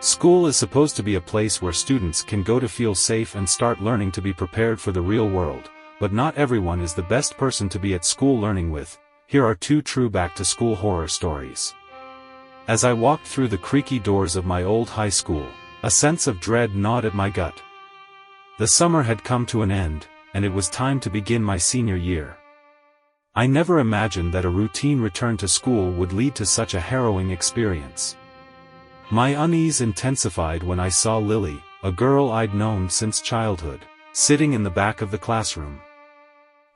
School is supposed to be a place where students can go to feel safe and start learning to be prepared for the real world, but not everyone is the best person to be at school learning with. Here are 2 true back-to-school horror stories. As I walked through the creaky doors of my old high school, a sense of dread gnawed at my gut. The summer had come to an end, and it was time to begin my senior year. I never imagined that a routine return to school would lead to such a harrowing experience. My unease intensified when I saw Lily, a girl I'd known since childhood, sitting in the back of the classroom.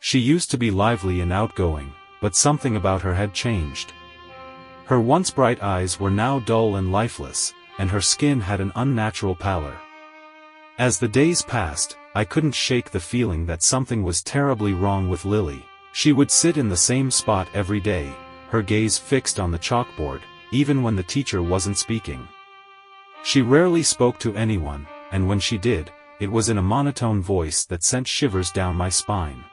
She used to be lively and outgoing, but something about her had changed. Her once bright eyes were now dull and lifeless, and her skin had an unnatural pallor. As the days passed, I couldn't shake the feeling that something was terribly wrong with Lily. She would sit in the same spot every day, her gaze fixed on the chalkboard, even when the teacher wasn't speaking. She rarely spoke to anyone, and when she did, it was in a monotone voice that sent shivers down my spine.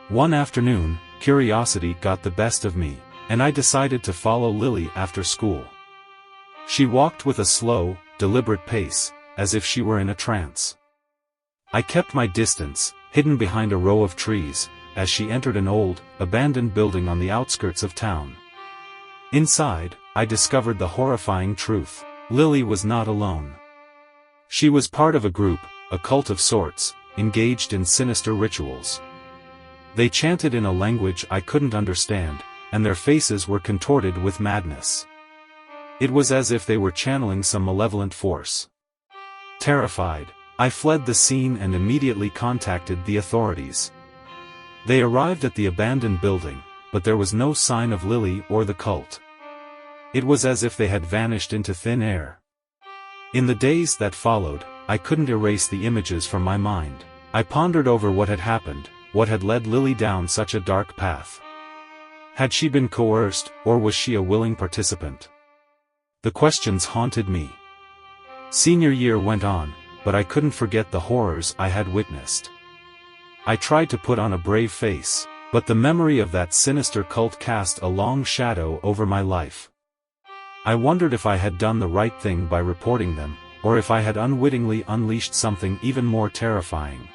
One afternoon, curiosity got the best of me, and I decided to follow Lily after school. She walked with a slow, deliberate pace, as if she were in a trance. I kept my distance, hidden behind a row of trees, as she entered an old, abandoned building on the outskirts of town. Inside, I discovered the horrifying truth. Lily was not alone. She was part of a group, a cult of sorts, engaged in sinister rituals. They chanted in a language I couldn't understand, and their faces were contorted with madness. It was as if they were channeling some malevolent force. Terrified, I fled the scene and immediately contacted the authorities. They arrived at the abandoned building, but there was no sign of Lily or the cult. It was as if they had vanished into thin air. In the days that followed, I couldn't erase the images from my mind. I pondered over what had happened, what had led Lily down such a dark path. Had she been coerced, or was she a willing participant? The questions haunted me. Senior year went on, but I couldn't forget the horrors I had witnessed. I tried to put on a brave face, but the memory of that sinister cult cast a long shadow over my life. I wondered if I had done the right thing by reporting them, or if I had unwittingly unleashed something even more terrifying.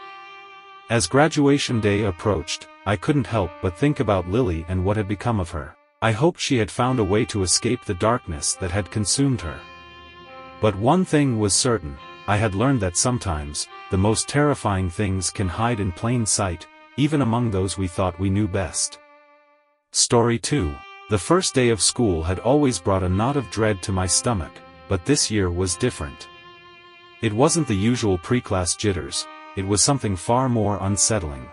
As graduation day approached, I couldn't help but think about Lily and what had become of her. I hoped she had found a way to escape the darkness that had consumed her. But one thing was certain, I had learned that sometimes, the most terrifying things can hide in plain sight, even among those we thought we knew best. Story 2. The first day of school had always brought a knot of dread to my stomach, but this year was different. It wasn't the usual pre-class jitters, it was something far more unsettling.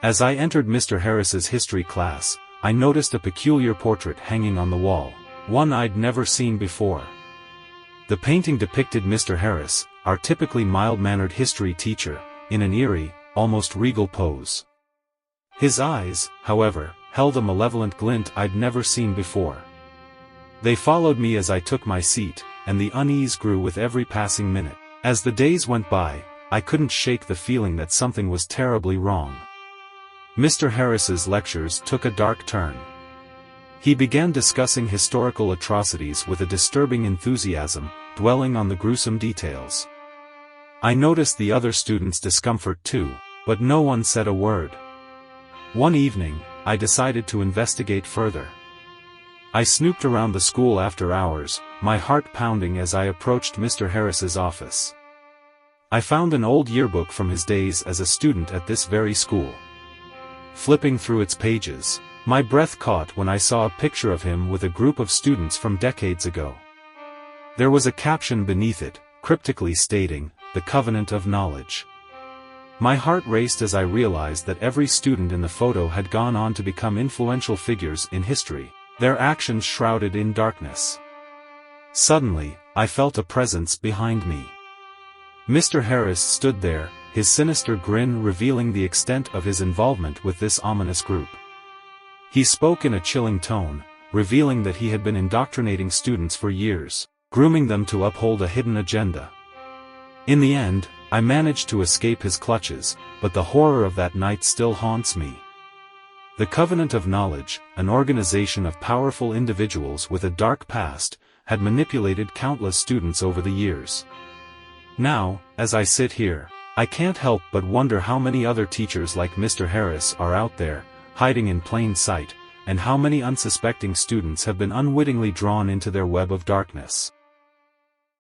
As I entered Mr. Harris's history class, I noticed a peculiar portrait hanging on the wall, one I'd never seen before. The painting depicted Mr. Harris, our typically mild-mannered history teacher, in an eerie, almost regal pose. His eyes, however, held a malevolent glint I'd never seen before. They followed me as I took my seat, and the unease grew with every passing minute. As the days went by, I couldn't shake the feeling that something was terribly wrong. Mr. Harris's lectures took a dark turn. He began discussing historical atrocities with a disturbing enthusiasm, dwelling on the gruesome details. I noticed the other students' discomfort too, but no one said a word. One evening, I decided to investigate further. I snooped around the school after hours, my heart pounding as I approached Mr. Harris's office. I found an old yearbook from his days as a student at this very school. Flipping through its pages, my breath caught when I saw a picture of him with a group of students from decades ago. There was a caption beneath it, cryptically stating, "The Covenant of Knowledge." My heart raced as I realized that every student in the photo had gone on to become influential figures in history, their actions shrouded in darkness. Suddenly, I felt a presence behind me. Mr. Harris stood there, his sinister grin revealing the extent of his involvement with this ominous group. He spoke in a chilling tone, revealing that he had been indoctrinating students for years, grooming them to uphold a hidden agenda. In the end, I managed to escape his clutches, but the horror of that night still haunts me. The Covenant of Knowledge, an organization of powerful individuals with a dark past, had manipulated countless students over the years. Now, as I sit here, I can't help but wonder how many other teachers like Mr. Harris are out there, hiding in plain sight, and how many unsuspecting students have been unwittingly drawn into their web of darkness.